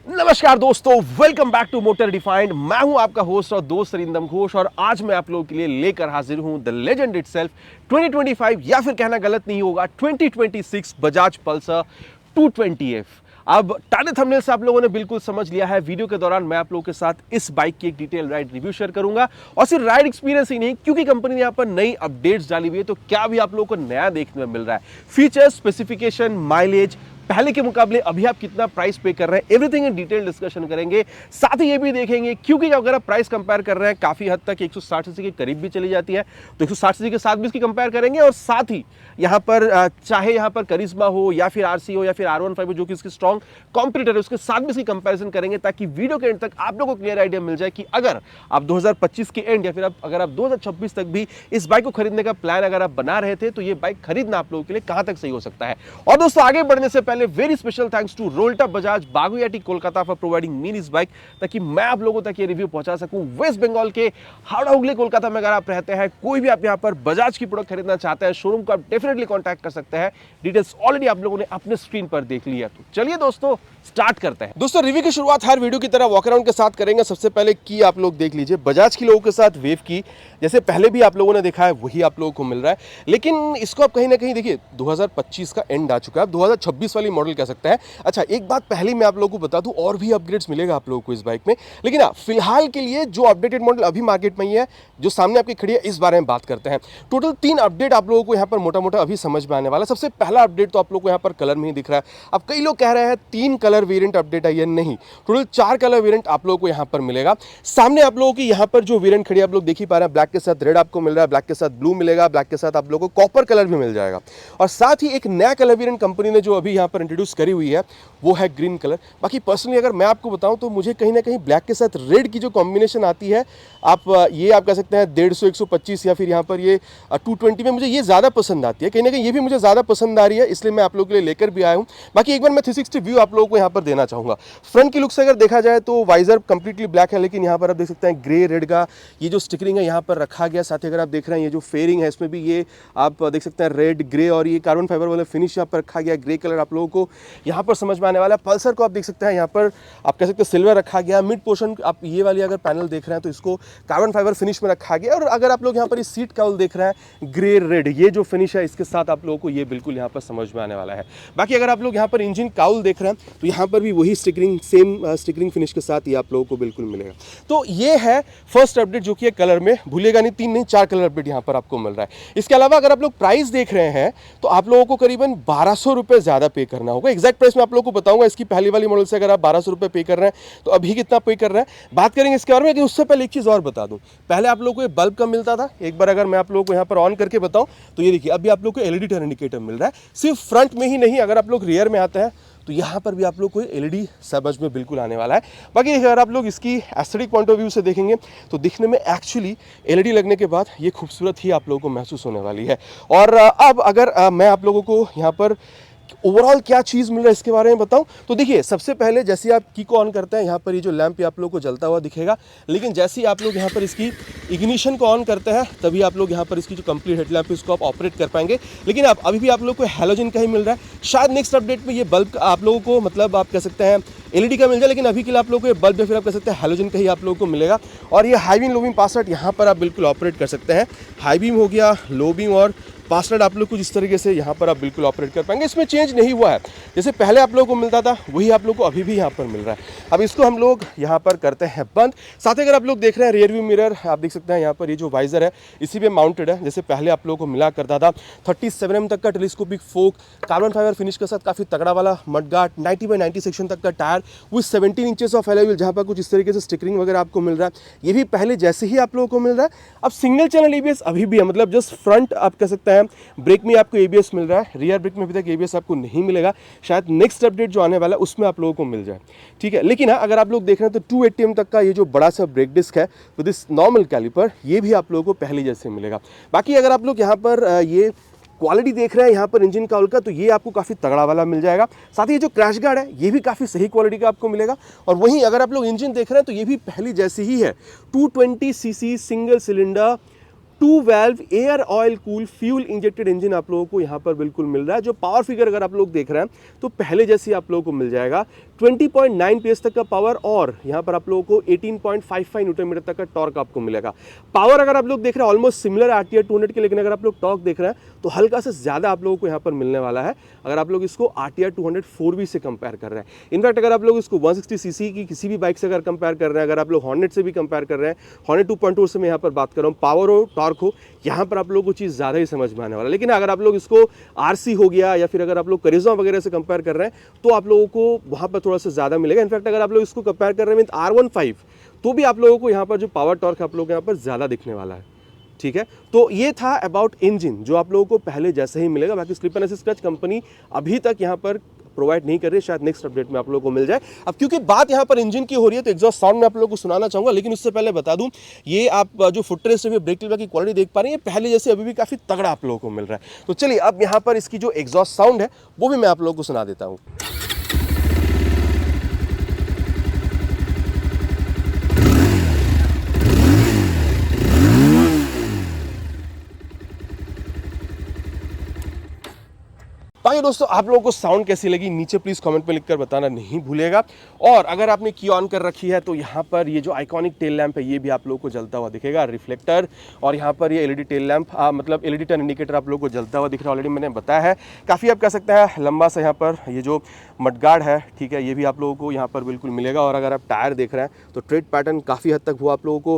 नमस्कार दोस्तों, welcome back to Motor Defined. मैं हूं आपका होस्ट और दोस्त अरिंदम घोष और आज मैं आप लोगों के लिए लेकर हाजिर हूं द लेजेंड इटसेल्फ 2025 या फिर कहना गलत नहीं होगा 2026 बजाज पल्सर 220F। अब टाइटल थंबनेल से आप लोगों ने बिल्कुल समझ लिया है। वीडियो के दौरान मैं आप लोगों के साथ इस बाइक की एक डिटेल राइड रिव्यू शेयर करूंगा और सिर्फ राइड एक्सपीरियंस ही नहीं, क्योंकि कंपनी ने यहाँ पर नई अपडेट्स डाली हुई है तो क्या भी आप लोगों को नया देखने में मिल रहा है, फीचर्स, स्पेसिफिकेशन, माइलेज, पहले के मुकाबले अभी आप कितना प्राइस पे कर रहे हैं, एवरीथिंग इन डिटेल डिस्कशन करेंगे। साथ ही ये भी देखेंगे क्योंकि अगर आप प्राइस कंपेयर कर रहे हैं काफी हद तक 160 सीसी के करीब भी चली जाती है, तो 160 सीसी के साथ भी इसकी कंपेयर करेंगे और साथ ही यहाँ पर चाहे यहाँ पर करिश्मा हो या फिर आरसी हो या फिर R15 हो जो कि इसकी स्ट्रॉन्ग कॉम्पिटिटर है, उसके साथ भी इसकी कंपैरिजन करेंगे ताकि वीडियो के एंड तक आप लोगों को क्लियर आइडिया मिल जाए कि अगर आप 2025 के एंड या फिर अगर आप 2026 तक भी इस बाइक को खरीदने का प्लान अगर आप बना रहे थे तो ये बाइक खरीदना आप लोगों के लिए कहां तक सही हो सकता है। और दोस्तों, आगे बढ़ने से पहले very special thanks to Rolta Bajaj Baguiati Kolkata for providing me this bike, ताकि मैं आप लोगों तक ये रिव्यू पहुंचा सकूं। वेस्ट बंगाल के हावड़ा हुगली कोलकाता में अगर आप रहते हैं, कोई भी आप यहां पर बजाज की प्रोडक्ट खरीदना चाहते हैं, शोरूम को आप डेफिनेटली कॉन्टैक्ट कर सकते हैं। डिटेल्स ऑलरेडी आप लोगों ने अपने स्क्रीन पर देख लिया, तो चलिए दोस्तों स्टार्ट करते हैं। दोस्तों, रिव्यू की शुरुआत हर वीडियो की तरह वॉक अराउंड के साथ करेंगे। सबसे पहले की आप लोग देख लीजिए, बजाज की लोगों के साथ वेव की जैसे पहले भी आप लोगों ने देखा है वही आप लोगों को मिल रहा है, लेकिन इसको आप कहीं ना कहीं देखिए 2025 का एंड आ चुका है, अब 2026 वाली मॉडल कह सकते हैं। अच्छा, एक बात पहले मैं आप लोगों को बता दूं, और भी अपग्रेड्स मिलेगा आप लोगों को इस बाइक में, लेकिन फिलहाल के लिए जो अपडेटेड मॉडल अभी मार्केट में ही है, जो सामने आपकी खड़ी है, इस बारे में बात करते हैं। टोटल 3 अपडेट आप लोगों को यहाँ पर मोटा मोटा अभी समझ में आने वाला है। सबसे पहला अपडेट तो आप लोगों को यहाँ पर कलर में ही दिख रहा है। अब कई लोग कह रहे हैं 3 कलर वेरिएंट अपडेट आई है, नहीं, टोटल 4 कलर वेरिएंट आप लोगों को यहाँ पर मिलेगा। सामने आप लोगों की यहाँ पर जो वेरिएंट खड़ी है आप लोग देख ही पा रहे हैं, ब्लैक के साथ रेड आपको मिल रहा है, ब्लैक के साथ ब्लू मिलेगा, ब्लैक के साथ आप लोगों को कॉपर कलर भी मिल जाएगा, और साथ ही एक नया कलर वेरिएंट कंपनी ने जो अभी यहाँ पर इंट्रोड्यूस करी हुई है वो है ग्रीन कलर। बाकी पर्सनली अगर मैं आपको बताऊं तो मुझे कहीं ना कहीं ब्लैक के साथ रेड की जो कॉम्बिनेशन आती है, आप कह सकते हैं 150, 125 या फिर यहाँ पर ये 220 में मुझे ये ज़्यादा पसंद आती है। कहीं ना कहीं ये भी मुझे ज़्यादा पसंद आ रही है, इसलिए मैं आप लोगों के लिए लेकर भी आया हूँ। बाकी एक बार मैं 360 व्यू आप लोगों को यहाँ पर देना चाहूँगा। फ्रंट की लुक से अगर देखा जाए तो वाइजर कंप्लीटली ब्लैक है, लेकिन यहाँ पर आप देख सकते हैं ग्रे रेड का ये जो स्टिकरिंग है यहाँ पर रखा गया। साथ ही अगर आप देख रहे हैं ये जो फेयरिंग है इसमें भी ये आप देख सकते हैं रेड, ग्रे और ये कार्बन फाइबर वाला फिनिश यहाँ पर रखा गया। ग्रे कलर आप लोगों को यहाँ पर समझ में आने वाला है। पल्सर को आप देख सकते हैं यहाँ पर आप कह सकते हैं सिल्वर रखा गया। मिड पोर्शन आप ये वाली अगर पैनल देख रहे हैं तो इसको कार्बन फाइबर फिनिश में रखा गया, और अगर आप लोग यहाँ पर इस सीट काउल देख रहे हैं ग्रे रेड, ये जो फिनिश है इसके साथ आप लोगों को ये बिल्कुल यहाँ पर समझ में आने वाला है। बाकी अगर आप लोग यहाँ पर इंजन काउल देख रहे हैं तो यहाँ पर भी वही स्टिकरिंग, सेम स्टिकरिंग फिनिश के साथ ये आप लोगों को बिल्कुल मिलेगा। तो ये है फर्स्ट अपडेट जो कि कलर में, भूलिएगा नहीं 3 नहीं 4 कलर अपडेट यहाँ पर आपको मिल रहा है। इसके अलावा अगर आप लोग प्राइस देख रहे हैं तो आप लोगों को करीबन 1200 रुपये ज़्यादा पे करना होगा। एग्जैक्ट प्राइस मैं आप लोगों को बताऊंगा। इसकी पहली वाली मॉडल से अगर आप 1200 रुपये पे कर रहे हैं तो अभी कितना पे कर रहे हैं बात करेंगे इसके बारे में। लेकिन उससे पहले एक चीज़ और बता दूं, पहले आप लोगों को ये बल्ब कम मिलता था, एक बार अगर मैं आप लोगों को यहाँ पर ऑन करके बताऊं तो ये देखिए अभी आप लोगों को एलईडी टर्न इंडिकेटर मिल रहा है। सिर्फ फ्रंट में ही नहीं, अगर आप लोग रियर में आते हैं तो यहाँ पर भी आप लोग को एलईडी समझ में बिल्कुल आने वाला है। बाकी अगर आप लोग इसकी एस्थेटिक पॉइंट ऑफ व्यू से देखेंगे तो दिखने में एक्चुअली एलईडी लगने के बाद ये खूबसूरत ही आप लोगों को महसूस होने वाली है। और अब अगर मैं आप लोगों को यहाँ पर ओवरऑल क्या चीज़ मिल रहा है इसके बारे में बताऊं तो देखिए, सबसे पहले जैसे आप की को ऑन करते हैं यहाँ पर ये जो लैंप आप लोगों को जलता हुआ दिखेगा, लेकिन जैसे ही आप लोग यहाँ पर इसकी इग्निशन को ऑन करते हैं तभी आप लोग यहाँ पर इसकी जो कंप्लीट हेडलैम्प है उसको आप ऑपरेट कर पाएंगे। लेकिन अभी भी आप लोग को हैलोजन का ही मिल रहा है। शायद नेक्स्ट अपडेट में ये बल्ब आप लोगों को मतलब आप कह सकते हैं एलईडी का मिल जाए, लेकिन अभी के लिए आप लोगों को ये बल्ब या फिर आप कह सकते हैं हैलोजन का ही आप लोगों को मिलेगा। और ये हाई बीम, लो बीम, पास लाइट यहाँ पर आप बिल्कुल ऑपरेट कर सकते हैं। हाई बीम हो गया, लो बीम और पास लाइट आप लोग कुछ इस तरीके से यहाँ पर आप बिल्कुल ऑपरेट कर पाएंगे। इसमें चेंज नहीं हुआ है, जैसे पहले आप लोगों को मिलता था वही आप लोग को अभी भी यहाँ पर मिल रहा है। अब इसको हम लोग यहाँ पर करते हैं बंद। साथ ही अगर आप लोग देख रहे हैं रियर व्यू मिरर, आप देख सकते हैं यहाँ पर ये जो वाइजर है इसी पे माउंटेड है। जैसे पहले आप लोगों को मिला करता था 37mm तक का टेलीस्कोपिक फोक, कार्बन फाइबर फिनिश के साथ काफ़ी तगड़ा वाला मडगार्ड, 90/90 सेक्शन तक का tyre with 17 inches of alloy wheel, जहाँ पर कुछ इस तरीके से स्टिकरिंग वगैरह आपको मिल रहा है। ये भी पहले जैसे ही आप लोगों को मिल रहा है। अब सिंगल चैनल एबीएस अभी भी है, मतलब जस्ट फ्रंट आप कह सकते हैं ब्रेक में आपको एबीएस मिल रहा है, रियर ब्रेक में अभी तक एबीएस आपको नहीं मिलेगा। शायद नेक्स्ट अपडेट जो आने वाला है उसमें आप लोगों को मिल जाए, ठीक है। लेकिन अगर आप लोग देख रहे हैं तो 280mm तक का ये जो बड़ा सा ब्रेक डिस्क है विद दिस नॉर्मल कैलिपर, ये भी आप लोगों को पहले जैसे मिलेगा। बाकी अगर आप लोग यहाँ पर ये क्वालिटी देख रहे हैं यहाँ पर इंजन काउल का, तो ये आपको काफ़ी तगड़ा वाला मिल जाएगा। साथ ही ये जो क्रैश गार्ड है ये भी काफ़ी सही क्वालिटी का आपको मिलेगा। और वहीं अगर आप लोग इंजन देख रहे हैं तो ये भी पहली जैसी ही है, 220cc single cylinder 2 valve air oil cool fuel injected engine आप लोगों को यहाँ पर बिल्कुल मिल रहा है। जो पावर फिगर अगर आप लोग देख रहे हैं तो पहले जैसे आप लोगों को मिल जाएगा 20.9 PS तक का पावर, और यहाँ पर आप लोगों को 18.55 न्यूटन मीटर तक का टॉर्क आपको मिलेगा। पावर अगर आप लोग देख रहे हैं ऑलमोस्ट सिमिलर आरटीआर 200 के, लेकिन अगर आप लोग टॉर्क देख रहे हैं तो हल्का से ज़्यादा आप लोगों को यहाँ पर मिलने वाला है अगर आप लोग इसको आरटीआर 200 4V से कंपेयर कर रहे हैं। इनफैक्ट अगर आप लोग इसको 160 सीसी की किसी भी बाइक से अगर कंपेयर कर रहे हैं, अगर आप लोग हॉर्नेट से भी कंपेयर कर रहे हैं, हॉर्नेट 2.2 से मैं यहाँ पर बात कर रहा हूँ, पावर हो टॉर्क हो, यहाँ पर आप लोगों को चीज़ ज़्यादा ही समझ में आने वाला है। लेकिन अगर आप लोग इसको आरसी हो गया या फिर अगर आप लोग करिज्मा वगैरह से कंपेयर कर रहे हैं तो आप लोगों को वहाँ पर थोड़ा सा ज़्यादा मिलेगा। इनफैक्ट अगर आप लोग इसको कंपेयर कर रहे हैं विद R15 तो भी आप लोगों को यहाँ पर जो पावर टॉर्क आप लोगों को यहाँ पर ज़्यादा दिखने वाला है। ठीक है, तो ये था अबाउट इंजन जो आप लोगों को पहले जैसे ही मिलेगा। बाकी slip and assist clutch company अभी तक यहाँ पर प्रोवाइड नहीं कर रही है, शायद नेक्स्ट अपडेट में आप लोगों को मिल जाए। अब क्योंकि बात यहाँ पर इंजन की हो रही है तो एग्जॉस्ट साउंड में आप लोगों को सुनाना चाहूंगा, लेकिन उससे पहले बता दूं ये आप जो फुटरेस्ट है ब्रेक लीवर की क्वालिटी देख पा रहे हैं, ये पहले जैसे अभी भी काफी तगड़ा आप लोगों को मिल रहा है। तो चलिए अब यहाँ पर इसकी जो एग्जॉस्ट साउंड है वो भी मैं आप लोगों को सुना देता हूँ। बाकी दोस्तों आप लोगों को साउंड कैसी लगी नीचे प्लीज कमेंट पे लिखकर बताना नहीं भूलिएगा। और अगर आपने की ऑन कर रखी है तो यहाँ पर ये जो आइकॉनिक टेल लैंप है ये भी आप लोगों को जलता हुआ दिखेगा, रिफ्लेक्टर, और यहाँ पर ये एलईडी टेल लैंप मतलब एलईडी टर्न इंडिकेटर आप लोगों को जलता हुआ दिख रहा है। ऑलरेडी मैंने बताया है, काफ़ी आप कह सकते हैं लंबा सा यहाँ पर ये जो मडगार्ड है, ठीक है, ये भी आप लोगों को यहाँ पर बिल्कुल मिलेगा। और अगर आप टायर देख रहे हैं तो ट्रेड पैटर्न काफ़ी हद तक वो आप लोगों को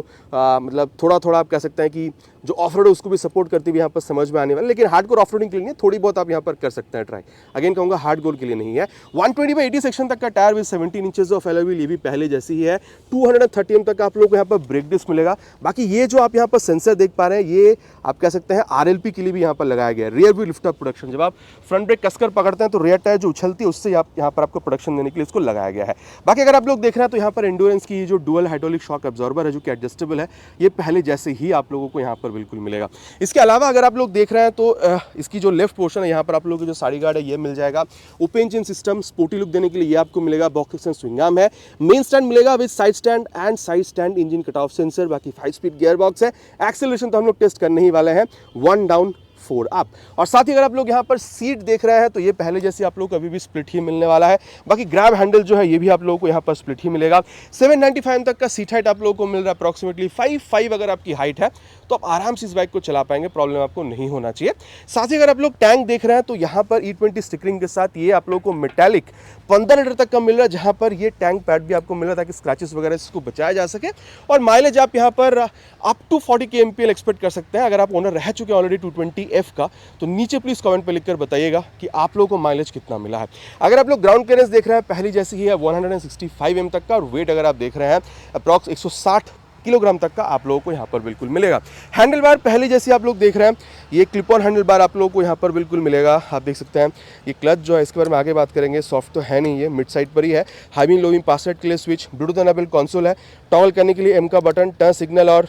मतलब थोड़ा थोड़ा आप कह सकते हैं कि जो ऑफ रोड है उसको भी सपोर्ट करती हुई यहाँ पर समझ में आने वाला, लेकिन हार्डकोर ऑफ रोडिंग के लिए थोड़ी बहुत आप यहाँ पर कर सकते हैं ट्राई। अगेन कहूँगा हार्ड गोल के लिए नहीं है। 120/80 सेक्शन तक का tyre with 17 inches of alloy wheel, ये भी पहले जैसी ही है। 230 तक आप लोग को यहाँ पर ब्रेक डिस्क मिलेगा। बाकी ये जो आप यहाँ पर सेंसर देख पा रहे हैं ये आप कह सकते हैं RLP के लिए भी यहाँ पर लगाया गया है, rear view lift up production. जब आप फ्रंट ब्रेक कसकर पकड़ते हैं तो रियर टायर जो उछलती है उससे आप यहाँ पर आपको प्रोडक्शन देने के लिए इसको लगाया गया है। बाकी अगर आप लोग देख रहे हैं तो यहाँ पर एंड्योरेंस की जो डुअल हाइड्रोलिक शॉक एब्जॉर्बर है जो कि एडजस्टेबल है, ये पहले जैसे ही आप लोगों को यहाँ पर बिल्कुल मिलेगा। इसके अलावा अगर आप लोग देख रहे हैं तो इसकी जो लेफ्ट पोर्शन है यहाँ पर आप लोगों की जो साइड गार्ड है ये मिल जाएगा। Open engine system sporty look देने के लिए ये आपको मिलेगा। बॉक्स एक्शन स्विंग आर्म है, मेन स्टैंड मिलेगा with side stand and side stand engine cut off sensor. बाकी 5 स्पीड गियर बॉक्स है। एक्सेलरेशन तो हम लोग टेस्ट करने ही वाले हैं, 1 डाउन 4 अप। और साथ ही अगर आप लोग यहाँ पर सीट देख रहे हैं तो ये पहले जैसे आप लोग को अभी भी स्प्लिट ही मिलने वाला है। बाकी ग्रैब हैंडल जो है ये भी आप लोगों को यहाँ पर स्प्लिट ही मिलेगा। 795 तक का सीट हाइट आप लोगों को मिल रहा है, अप्रॉक्सीमेटली 5'5" अगर आपकी हाइट है तो आप आराम से इस बाइक को चला पाएंगे, प्रॉब्लम आपको नहीं होना चाहिए। साथ ही अगर आप लोग टैंक देख रहे हैं तो यहाँ पर E20 स्टिकरिंग के साथ ये आप लोग को मेटालिक 15 लीटर तक का मिल रहा है, जहाँ पर ये टैंक पैड भी आपको मिल रहा है ताकि स्क्रैचेस वगैरह से इसको बचाया जा सके। और माइलेज आप यहाँ पर अप टू 40 kmpl एक्सपेक्ट कर सकते हैं। अगर आप ओनर रह चुके हैं ऑलरेडी 220F का तो नीचे प्लीज कमेंट पे लिखकर बताइएगा कि आप लोगों को माइलेज कितना मिला है। अगर आप लोग ग्राउंड क्लियरेंस देख रहे हैं पहली जैसी ही है 165 mm तक का, और वेट अगर आप देख रहे हैं अप्रॉक्स 160 किलोग्राम तक का आप लोगों को यहाँ पर बिल्कुल मिलेगा। हैंडल बार पहले जैसे आप लोग देख रहे हैं ये क्लिप ऑन हैंडल बार आप लोगों को यहाँ पर बिल्कुल मिलेगा। आप देख सकते हैं ये क्लच जो है इसके बारे में आगे बात करेंगे, सॉफ्ट तो है नहीं, ये मिड साइड पर ही है। हाई बीम लो बीम पास साइड के लिए स्विच, ब्लूटूथ एनेबल कंसोल है, टॉगल करने के लिए M का बटन, टर्न सिग्नल और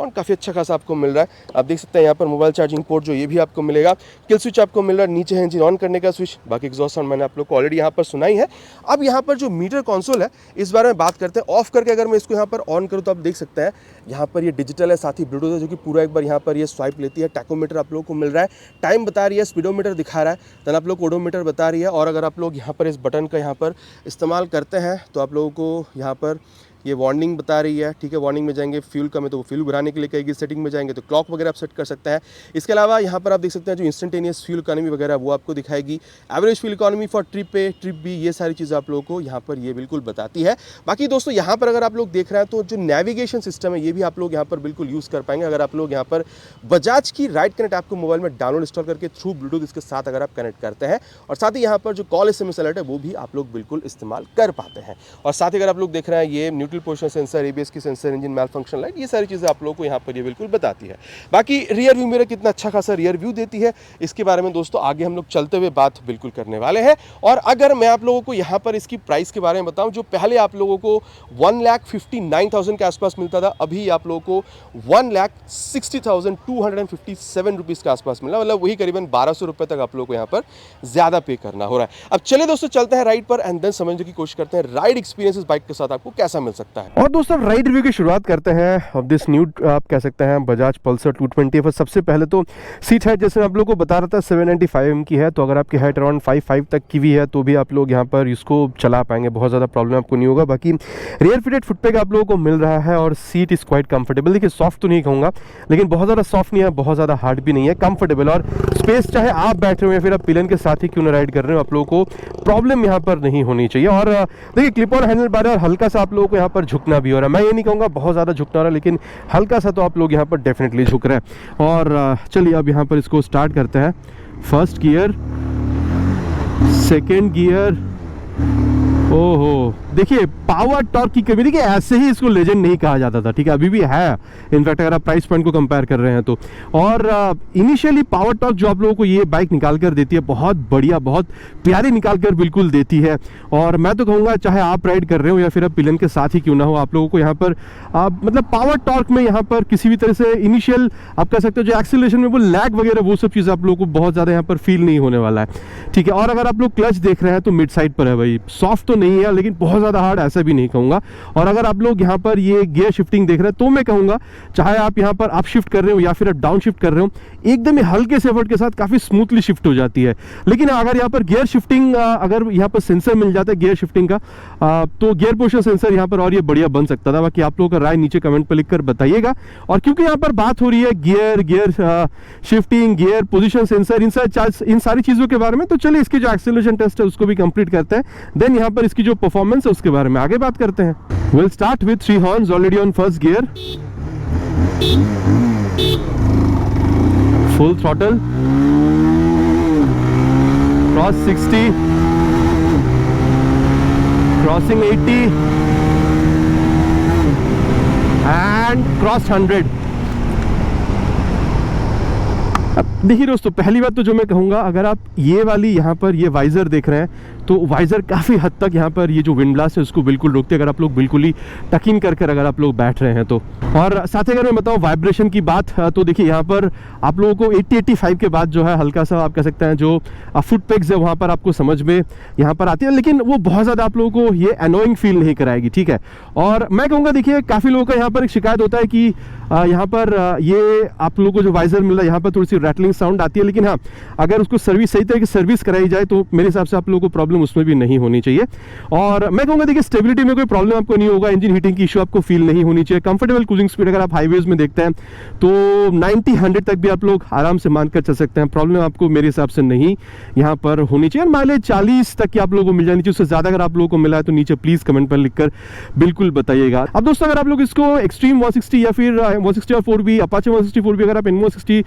काफ़ी अच्छा खासा आपको मिल रहा है। आप देख सकते हैं यहाँ पर मोबाइल चार्जिंग पोर्ट जो ये भी आपको मिलेगा। किल स्विच आपको मिल रहा है, नीचे है इंजन ऑन करने का स्विच। बाकी एग्जॉस्ट साउंड मैंने आप लोग को ऑलरेडी यहाँ पर सुनाई है। अब यहाँ पर जो मीटर कंसोल है इस बारे में बात करते हैं। ऑफ करके अगर मैं इसको यहाँ पर ऑन करूँ तो आप देख सकते हैं यहाँ पर ये डिजिटल है, साथ ही ब्लूटूथ है जो कि पूरा एक बार यहाँ पर ये स्वाइप लेती है। टैकोमीटर आप लोग को मिल रहा है, टाइम बता रही है, स्पीडोमीटर दिखा रहा है, देन आप लोग को ओडोमीटर बता रही है। और अगर आप लोग यहाँ पर इस बटन का यहाँ पर इस्तेमाल करते हैं तो आप लोगों को यहाँ पर ये वार्निंग बता रही है, ठीक है। वार्निंग में जाएंगे फ्यूल कम है तो वो फ्यूल भराने के लिए कहेगी। सेटिंग में जाएंगे तो क्लॉक वगैरह आप सेट कर सकते हैं। इसके अलावा यहाँ पर आप देख सकते हैं जो इंस्टेंटेनियस फ्यूल इकोनॉमी वगैरह वो आपको दिखाएगी। Average fuel economy for trip A, trip B, ये सारी चीज़ें आप लोगों को यहाँ पर ये बिल्कुल बताती है। बाकी दोस्तों यहाँ पर अगर आप लोग देख रहे हैं तो जो नेविगेशन सिस्टम है ये भी आप लोग यहाँ पर बिल्कुल यूज़ कर पाएंगे। अगर आप लोग यहाँ पर बजाज की राइड कनेक्ट ऐप को मोबाइल में डाउनलोड इंस्टॉल करके थ्रू ब्लूटूथ इसके साथ अगर आप कनेक्ट करते हैं, और साथ ही यहाँ पर जो कॉल SMS अलर्ट है वो भी आप लोग बिल्कुल इस्तेमाल कर पाते हैं। और साथ ही अगर आप लोग देख रहे हैं ये न्यूट्रल पोजिशन सेंसर, ABS की सेंसर, इंजन मैल फंक्शन लाइट, ये सारी चीज़ें आप लोगों को यहाँ पर ये बिल्कुल बताती है। बाकी रियर व्यू मिरर कितना अच्छा खासा रियर व्यू देती है इसके बारे में दोस्तों आगे हम लोग चलते हुए बात बिल्कुल करने वाले हैं। और अगर मैं आप लोगों को यहाँ पर इसकी प्राइस के बारे में बताऊं, जो पहले आप लोगों को 1,59,000 के आसपास मिलता था, अभी आप लोगों को 1,60,257 रुपीज़ के आसपास मिला, मतलब वही करीबन 1,200 रुपये तक आप लोगों को यहाँ पर ज़्यादा पे करना हो रहा है। अब चलिए दोस्तों चलते हैं राइड पर एंड देन समझने की कोशिश करते हैं राइड एक्सपीरियंस इस बाइक के साथ आपको कैसा मिल सकता है। और दोस्तों राइड रिव्यू की शुरुआत करते हैं ऑफ दिस न्यू आप कह सकते हैं बजाज पल्सर 220। सबसे पहले तो सीट हाइट जैसे मैं आप लोग को बता रहा था 795 mm की है, तो अगर आपकी हाइट अराउंड 5'5" तक की भी है तो भी आप लोग यहाँ पर इसको चला पाएंगे, बहुत ज़्यादा प्रॉब्लम आपको नहीं होगा। बाकी रियर फिटेड फुटपैग आप लोगों को मिल रहा है और सीट इज़ क्वाइट कंफर्टेबल। देखिए सॉफ्ट तो नहीं कहूँगा, लेकिन बहुत ज़्यादा सॉफ्ट नहीं है, बहुत ज़्यादा हार्ड भी नहीं है, कंफर्टेबल। और स्पेस चाहे आप बैठ रहे हो या फिर आप पिलन के साथ ही क्यों ना राइड कर रहे हो, आप लोगों को प्रॉब्लम यहाँ पर नहीं होनी चाहिए। और देखिए क्लिप ऑन हैंडल बार है और हल्का सा आप लोगों को यहाँ पर झुकना भी हो रहा है। मैं ये नहीं कहूँगा बहुत ज़्यादा झुकना हो रहा है, लेकिन हल्का सा तो आप लोग यहाँ पर डेफिनेटली झुक रहे हैं। और चलिए अब यहाँ पर इसको स्टार्ट करते हैं। फर्स्ट गियर, सेकेंड गियर, ओहो देखिए पावर टॉर्क की कमी। देखिए ऐसे ही इसको लेजेंड नहीं कहा जाता था, ठीक है, अभी भी है इनफैक्ट अगर आप प्राइस पॉइंट को कंपेयर कर रहे हैं तो। और इनिशियली पावर टॉर्क जो आप लोगों को ये बाइक निकाल कर देती है बहुत बढ़िया, बहुत प्यारी निकाल कर बिल्कुल देती है। और मैं तो कहूँगा चाहे आप राइड कर रहे हो या फिर आप पिलन के साथ ही क्यों ना हो, आप लोगों को यहाँ पर मतलब पावर टॉर्क में यहाँ पर किसी भी तरह से इनिशियल आप कह सकते हो जो एक्सीलरेशन में वो लैग वगैरह वो सब चीज़ आप लोगों को बहुत ज़्यादा यहाँ पर फील नहीं होने वाला है, ठीक है। और अगर आप लोग क्लच देख रहे हैं तो मिड साइड पर है भाई, सॉफ्ट तो नहीं है लेकिन बहुत ज़्यादा हार्ड ऐसा भी नहीं कहूँगा। और अगर आप लोग यहाँ पर ये गियर शिफ्टिंग देख रहे हैं तो मैं कहूँगा चाहे आप यहाँ पर अप शिफ्ट कर रहे हो या फिर आप डाउन शिफ्ट कर रहे हो, एकदम ही हल्के से एफर्ट के साथ काफ़ी स्मूथली शिफ्ट हो जाती है। लेकिन अगर यहाँ पर गियर शिफ्टिंग अगर यहाँ पर सेंसर मिल जाता है गियर शिफ्टिंग का तो गियर पोजिशन सेंसर यहाँ पर और ये बढ़िया बन सकता था। बाकी आप लोगों का राय नीचे कमेंट पर लिखकर बताइएगा। और क्योंकि यहाँ पर बात हो रही है gear shifting, gear position sensor, इन सारी चीज़ों के बारे में, तो चलिए इसकी जो एक्सेलरेशन टेस्ट है उसको भी कंप्लीट करते हैं। देन यहाँ पर इसकी जो परफॉर्मेंस है उसके बारे में आगे बात करते हैं। We'll start with 3 horns already on first gear. Full throttle. Cross 60. Crossing 80. And cross 100. अब देखिए दोस्तों पहली बात तो जो मैं कहूँगा, अगर आप ये वाली यहाँ पर ये वाइज़र देख रहे हैं तो वाइज़र काफ़ी हद तक यहाँ पर ये जो विंड ब्लास्ट है उसको बिल्कुल रोकते हैं अगर आप लोग बिल्कुल ही टक इन कर अगर आप लोग बैठ रहे हैं तो। और साथ ही अगर मैं बताऊँ वाइब्रेशन की बात तो देखिए यहाँ पर आप लोगों को 80-85 के बाद जो है हल्का सा आप कह सकते हैं जो फुट पेग्स है वहाँ पर आपको समझ में यहाँ पर आती है, लेकिन वो बहुत ज़्यादा आप लोगों को ये अनोइंग फील नहीं कराएगी, ठीक है। और मैं कहूँगा देखिए काफ़ी लोगों का यहाँ पर एक शिकायत होता है कि यहाँ पर ये आप लोगों को जो वाइज़र मिल रहा है यहाँ पर थोड़ी सी रैटलिंग साउंड आती है, लेकिन हाँ अगर उसको सही तरीके से सर्विस कराई जाए तो मेरे हिसाब से आप लोगों को प्रॉब्लम उसमें भी नहीं होनी चाहिए। और मैं कहूँगा देखिए स्टेबिलिटी में कोई प्रॉब्लम आपको नहीं होगा, इंजन हीटिंग की इशू आपको फील नहीं होनी चाहिए। कंफर्टेबल क्रूजिंग स्पीड अगर आप हाईवेज में देखते हैं तो 90-100 तक भी आप लोग आराम से मानकर चल सकते हैं, प्रॉब्लम आपको मेरे हिसाब से नहीं यहाँ पर होनी चाहिए। माइलेज 40 तक की आप लोगों को मिल जानी चाहिए, उससे ज़्यादा अगर आप लोगों को मिला है तो नीचे प्लीज़ कमेंट पर लिखकर बिल्कुल बताइएगा। अब दोस्तों अगर आप लोग इसको एक्सट्रीम 160 या फिर 160 और 4V अपाचे 164 भी अगर आप N160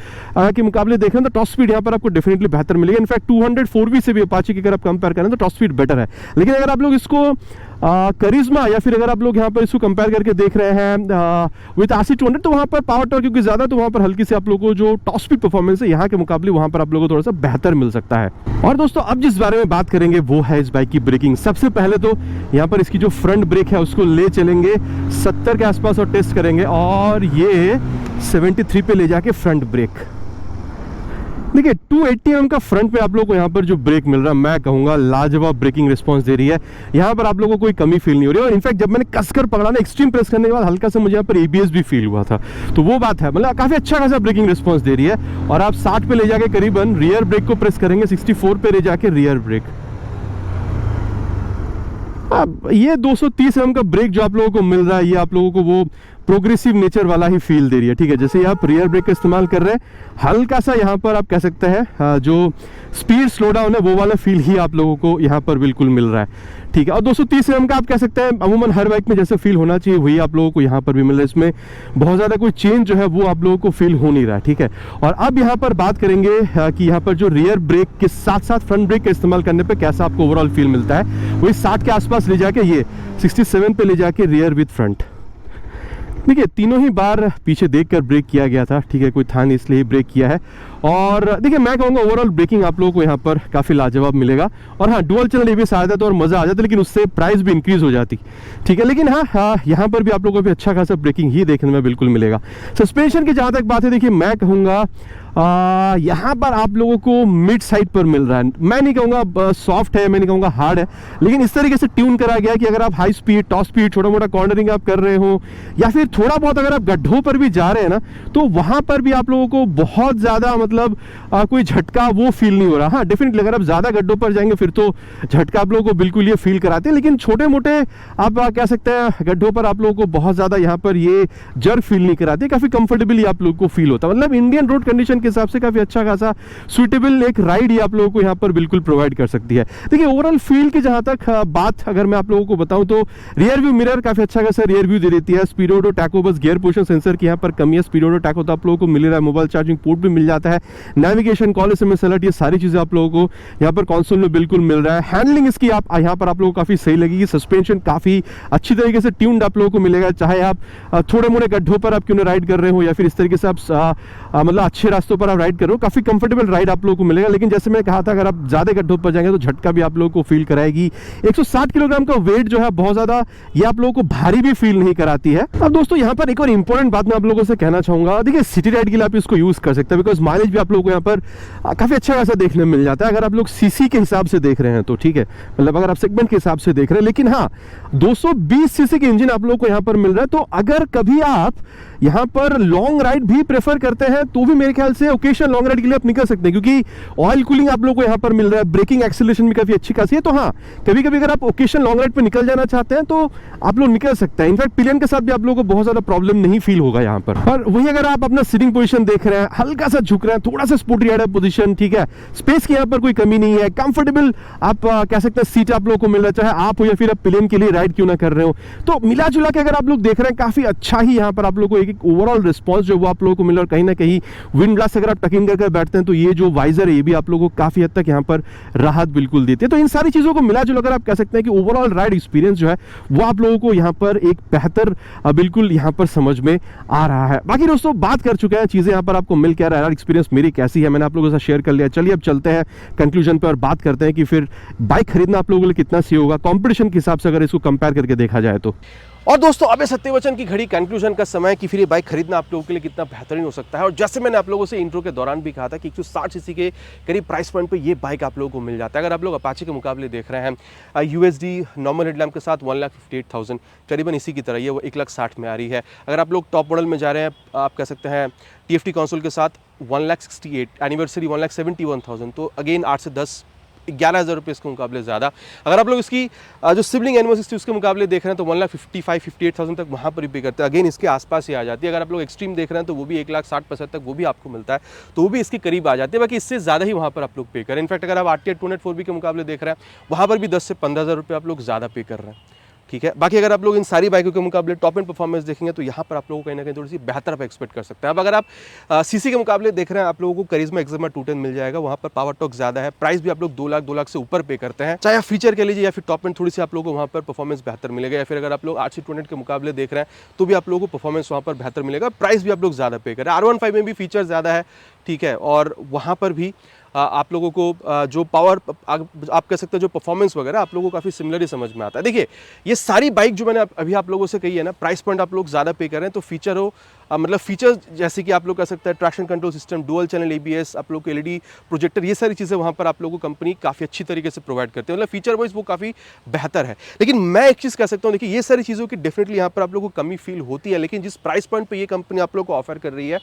के मुकाबले देख रहे हैं तो टॉप स्पीड यहाँ पर आपको डेफिनेटली बेहतर मिलेगी। इनफैक्ट 200 4V से भी अपाचे की अगर आप कंपेयर करें तो टॉप स्पीड बेटर है। लेकिन अगर आप लोग इसको करिश्मा या फिर अगर आप लोग यहाँ पर इसको कंपेयर करके देख रहे हैं विद RC200 तो वहाँ पर पावर टॉर्क क्योंकि ज़्यादा तो वहाँ पर हल्की से आप लोगों को जो टॉप स्पीड परफॉर्मेंस है यहाँ के मुकाबले वहाँ पर आप लोगों को थोड़ा सा बेहतर मिल सकता है। और दोस्तों अब जिस बारे में बात करेंगे वो है इस बाइक की ब्रेकिंग। सबसे पहले तो यहाँ पर इसकी जो फ्रंट ब्रेक है उसको ले चलेंगे 70 के आसपास और टेस्ट करेंगे, और ये 73 पे ले जाके फ्रंट ब्रेक। देखिए 280 mm का फ्रंट पे आप लोगों को यहाँ पर जो ब्रेक मिल रहा है मैं कहूँगा लाजवाब ब्रेकिंग रिस्पांस दे रही है। यहाँ पर आप लोगों को कोई कमी फील नहीं हो रही है। और इनफैक्ट जब मैंने कसकर पकड़ा ना एक्सट्रीम प्रेस करने के बाद हल्का से मुझे यहाँ पर ABS भी फील हुआ था, तो वो बात है मतलब काफ़ी अच्छा खासा ब्रेकिंग रिस्पांस दे रही है। और आप 60 पे ले जाके करीबन रियर ब्रेक को प्रेस करेंगे, 64 पे ले जाके रियर ब्रेक। अब ये 230 mm का ब्रेक जो आप लोगों को मिल रहा है ये आप लोगों को वो प्रोग्रेसिव नेचर वाला ही फील दे रही है, ठीक है। जैसे आप रियर ब्रेक का इस्तेमाल कर रहे हैं हल्का सा यहाँ पर आप कह सकते हैं जो स्पीड स्लो डाउन है वो वाला फील ही आप लोगों को यहाँ पर बिल्कुल मिल रहा है, ठीक है। और 230 mm का आप कह सकते हैं अमूमन हर बाइक में जैसे फील होना चाहिए वही आप लोगों को यहाँ पर भी मिल रहा है। इसमें बहुत ज़्यादा कोई चेंज जो है वो आप लोगों को फील हो नहीं रहा है, ठीक है। और अब यहाँ पर बात करेंगे कि यहाँ पर जो रियर ब्रेक के साथ साथ फ्रंट ब्रेक का इस्तेमाल करने पर कैसा आपको ओवरऑल फील मिलता है। वही 60 के आसपास ले जाके ये 67 पे ले जाके रियर विथ फ्रंट। देखिए तीनों ही बार पीछे देखकर ब्रेक किया गया था, ठीक है, कोई था नहीं इसलिए ब्रेक किया है। और देखिए मैं कहूँगा ओवरऑल ब्रेकिंग आप लोगों को यहाँ पर काफ़ी लाजवाब मिलेगा। और हाँ, डुअल चैनल एबीएस आ जाता तो और मज़ा आ जाता, लेकिन उससे प्राइस भी इंक्रीज़ हो जाती, ठीक है। लेकिन हाँ, यहाँ पर भी आप लोगों को भी अच्छा खासा ब्रेकिंग ही देखने में बिल्कुल मिलेगा। सस्पेंशन की जहाँ तक बात है, देखिए मैं कहूँगा यहाँ पर आप लोगों को मिड साइड पर मिल रहा है। मैं नहीं कहूँगा सॉफ्ट है, मैं नहीं कहूँगा हार्ड है, लेकिन इस तरीके से ट्यून करा गया है कि अगर आप हाई स्पीड, टॉप स्पीड, छोटा मोटा कॉर्नरिंग आप कर रहे हो, या फिर थोड़ा बहुत अगर आप गड्ढों पर भी जा रहे हैं ना, तो वहाँ पर भी आप लोगों को बहुत ज़्यादा मतलब कोई झटका वो फील नहीं हो रहा। हाँ, डेफिनेटली अगर आप ज़्यादा गड्ढों पर जाएंगे फिर तो झटका आप लोगों को बिल्कुल ये फील कराते हैं, लेकिन छोटे मोटे आप कह सकते हैं गड्ढों पर आप लोगों को बहुत ज़्यादा यहाँ पर ये जर्क फील नहीं कराते, काफ़ी कंफर्टेबली आप लोगों को फील होता है। मतलब इंडियन रोड कंडीशन के हिसाब से काफ़ी अच्छा खासा सुटेबल एक राइड ही आप लोगों को यहाँ पर बिल्कुल प्रोवाइड कर सकती है। देखिए ओवरऑल फील की जहाँ तक बात अगर मैं आप लोगों को बताऊँ तो रियर व्यू मिरर काफ़ी अच्छा खासा रियर व्यू दे देती है। स्पीडोडो टैको बस गियर पोजिशन सेंसर की यहाँ पर कमी है। स्पीडोडो टैको तो आप लोगों को मिल रहा है, मोबाइल चार्जिंग पोर्ट भी मिल जाता है, नेविगेशन, कॉल एसएमएस अलर्ट, ये सारी चीज़ें आप लोगों को यहाँ पर कंसोल में बिल्कुल मिल रहा है। हैंडलिंग इसकी आप यहाँ पर आप लोगों को काफ़ी सही लगेगी। सस्पेंशन काफ़ी अच्छी तरीके से ट्यून्ड आप लोगों को मिलेगा, चाहे आप थोड़े मोड़े गड्ढों पर आप क्यों ना राइड कर रहे हो या फिर इस तरीके से आप मतलब अच्छे रास्तों पर आप राइड कर रहे हो, काफ़ी कंफर्टेबल राइड आप लोगों को मिलेगा। लेकिन जैसे मैंने कहा था, अगर आप ज़्यादा गड्ढों पर जाएंगे तो झटका भी आप लोगों को फील कराएगी। 160 किलोग्राम का वेट जो है बहुत ज़्यादा ये आप लोगों को भारी भी फील नहीं कराती है। अब दोस्तों यहाँ पर एक और इंपॉर्टेंट बात मैं आप लोगों से कहना चाहूँगा, देखिए सिटी राइड के लिए आप इसको यूज़ कर सकते हैं, बिकॉज माइलेज भी आप लोगों को यहाँ पर काफ़ी अच्छा खासा देखने मिल जाता है। अगर आप लोग सीसी के हिसाब से देख रहे हैं तो ठीक है, मतलब अगर आप सेगमेंट के हिसाब से देख रहे हैं। लेकिन हाँ, 220 सीसी के इंजन आप लोगों को यहाँ पर मिल रहा है, तो अगर कभी आप यहाँ पर लॉन्ग राइड भी प्रेफर करते हैं तो भी मेरे ख्याल से ओकेशनल लॉन्ग राइड के लिए आप निकल सकते हैं, क्योंकि ऑयल कूलिंग आप लोगों को यहाँ पर मिल रहा है, ब्रेकिंग एक्सीलरेशन भी काफ़ी अच्छी खासी है। तो हाँ, कभी कभी अगर आप ओकेशनल लॉन्ग राइड पर निकल जाना चाहते हैं तो आप लोग निकल सकते हैं। इनफैक्ट पिलियन के साथ भी आप लोगों को बहुत ज़्यादा प्रॉब्लम नहीं फील होगा यहाँ पर। और वही अगर आप अपना सीटिंग पोजीशन देख रहे हैं, हल्का सा झुक रहे हैं, थोड़ा सा स्पोर्टी राइडर पोजीशन, ठीक है, स्पेस की यहाँ पर कोई कमी नहीं है, कंफर्टेबल आप कह सकते हैं सीट आप लोगों को मिल रहा है, चाहे आप हो या फिर आप पिलियन के लिए राइड क्यों ना कर रहे हो। तो मिला जुला के अगर आप लोग देख रहे हैं, काफ़ी अच्छा ही यहाँ पर आप लोग को एक ओवरऑल रिस्पॉन्स जो वो आप लोगों को मिल रहा है। कहीं ना कहीं विंड ग्लास अगर आप टकिंग करके बैठते हैं तो ये जो वाइजर है ये भी आप लोगों को काफ़ी हद तक यहाँ पर राहत बिल्कुल देती है। तो इन सारी चीज़ों को मिला जुला कर आप कह सकते हैं कि ओवरऑल राइड एक्सपीरियंस जो है वो आप लोगों को यहाँ पर एक बेहतर बिल्कुल यहाँ पर समझ में आ रहा है। बाकी दोस्तों बात कर चुके हैं, चीज़ें यहाँ पर आपको मिल क्या रहा है, राइड एक्सपीरियंस मेरी कैसी है, मैंने आप लोगों के साथ शेयर कर लिया। चलिए अब चलते हैं कंक्लूजन पर और बात करते हैं कि फिर बाइक खरीदना आप लोगों के लिए कितना सही होगा कंपटीशन के हिसाब से अगर इसको कंपेयर करके देखा जाए तो। और दोस्तों अब सत्यवचन की घड़ी कंक्लूजन का समय कि फिर ये बाइक खरीदना आप लोगों के लिए कितना बेहतरीन हो सकता है। और जैसे मैंने आप लोगों से इंट्रो के दौरान भी कहा था कि 160 सीसी के करीब प्राइस पॉइंट पे ये बाइक आप लोगों को मिल जाता है। अगर आप लोग अपाचे के मुकाबले देख रहे हैं, यूएसडी नॉर्मल हेडलैम्प के साथ 1,58,000 करीबन इसी की तरह ये वो 1,60,000 में आ रही है। अगर आप लोग टॉप मॉडल में जा रहे हैं, आप कह सकते हैं TFT कंसोल के साथ 1,68,000 एनिवर्सरी 1,71,000, तो अगेन 8 से 10 11,000 रुपये इसके मुकाबले ज़्यादा। अगर आप लोग इसकी जो सिबलिंग एनिवर्सरी उसके मुकाबले देख रहे हैं तो 1,55,000-58,000 तक वहाँ पर भी पे करते हैं, अगेन इसके आसपास ही आ जाती है। अगर आप लोग एक्सट्रीम देख रहे हैं तो वो भी 1,60,000 तक वो भी आपको मिलता है, तो वो भी इसके करीब आ जाती है। बाकी इससे ज़्यादा ही वहाँ पर आप लोग पे करें। इनफैक्ट अगर आप RTR 204B के मुकाबले देख रहे हैं वहाँ पर भी 10 से 15,000 रुपये आप लोग ज़्यादा पे कर रहे हैं, ठीक है। बाकी अगर आप लोग इन सारी बाइकों के मुकाबले टॉप एंड परफॉर्मेंस देखेंगे तो यहाँ पर आप लोगों को कहीं ना कहीं थोड़ी सी बेहतर आप एक्सपेक्ट कर सकते हैं। अब अगर आप सीसी के मुकाबले देख रहे हैं, आप लोगों को करिश्मा एक्समा 210 मिल जाएगा, वहाँ पर पावर टॉर्क ज़्यादा है, प्राइस भी आप लोग 2 लाख से ऊपर पे करते हैं। चाहे आप फीचर के लीजिए या फिर टॉप एंड, थोड़ी सी आप लोगों को वहाँ पर परफॉर्मेंस बेहतर मिलेगा। या फिर अगर आप लोग RC 200 के मुकाबले देख रहे हैं तो भी आप लोगों को परफॉर्मेंस वहाँ पर बेहतर मिलेगा, प्राइस भी आप लोग ज़्यादा पे करें। R15 में भी फीचर ज़्यादा है, ठीक है, और वहाँ पर भी आप लोगों को जो पावर आप कह सकते हैं, जो परफॉर्मेंस वगैरह आप लोगों को काफ़ी सिमिलर ही समझ में आता है। देखिए ये सारी बाइक जो मैंने अभी आप लोगों से कही है ना, प्राइस पॉइंट आप लोग ज़्यादा पे कर रहे हैं, तो फीचर हो मतलब फीचर्स जैसे कि आप लोग कह सकते हैं traction control system, dual channel ABS, आप लोग को LED प्रोजेक्टर, ये सारी चीज़ें वहाँ पर आप लोगों को कंपनी काफ़ी अच्छी तरीके से प्रोवाइड करते हैं, मतलब फीचर वाइज वो काफ़ी बेहतर है। लेकिन मैं एक चीज़ कह सकता हूँ, देखिए ये सारी चीज़ों की डेफिनेटली यहाँ पर आप लोगों को कमी फील होती है, लेकिन जिस प्राइस पॉइंट पर ये कंपनी आप लोग को ऑफर कर रही है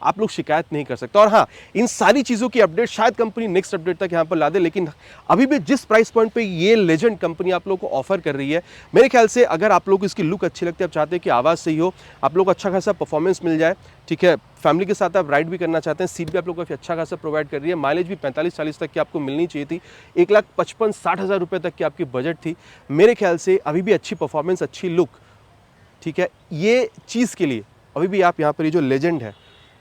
आप लोग शिकायत नहीं कर सकते। और हाँ, इन सारी चीज़ों की अपडेट शायद कंपनी नेक्स्ट अपडेट तक यहाँ पर ला दे, लेकिन अभी भी जिस प्राइस पॉइंट पे ये लेजेंड कंपनी आप लोग को ऑफर कर रही है, मेरे ख्याल से अगर आप लोग को इसकी लुक अच्छी लगती है, आप चाहते हैं कि आवाज़ सही हो, आप लोग को अच्छा खासा परफॉर्मेंस मिल जाए, ठीक है, फैमिली के साथ आप राइड भी करना चाहते हैं, सीट भी आप लोग को अच्छा खासा प्रोवाइड कर रही है, माइलेज भी 45-40 तक की आपको मिलनी चाहिए थी, 1,55,60,000 रुपये तक की आपकी बजट थी, मेरे ख्याल से अभी भी अच्छी परफॉर्मेंस, अच्छी लुक, ठीक है, ये चीज़ के लिए अभी भी आप यहाँ पर ये जो लेजेंड है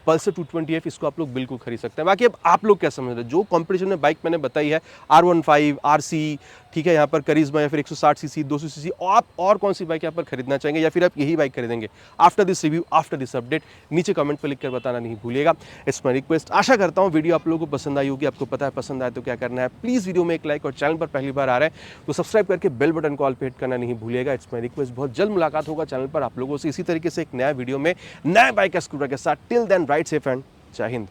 पल्सर 220F, इसको आप लोग बिल्कुल खरीद सकते हैं। बाकी अब आप लोग क्या समझ रहे हैं, जो कंपटीशन में बाइक मैंने बताई है R15, RC, ठीक है, यहाँ पर करिश्मा या फिर 160 सीसी, 200 सीसी, आप और कौन सी बाइक यहाँ पर खरीदना चाहेंगे या फिर आप यही बाइक खरीदेंगे? After this review, after this update, नीचे कमेंट पर लिखकर बताना नहीं भूलिएगा। It's my request. आशा करता हूँ वीडियो आप लोगों को पसंद आई होगी। आपको पता है पसंद आए तो क्या करना है, प्लीज़ वीडियो में एक लाइक, और चैनल पर पहली बार आ रहा है तो सब्सक्राइब करके बेल बटन कॉल पे हिट करना नहीं भूलिएगा। It's my request. बहुत जल्द मुलाकात होगा चैनल पर आप लोगों से इसी तरीके से एक नया वीडियो में नए बाइक या स्कूटर के साथ। Till then ride safe and Jai Hind.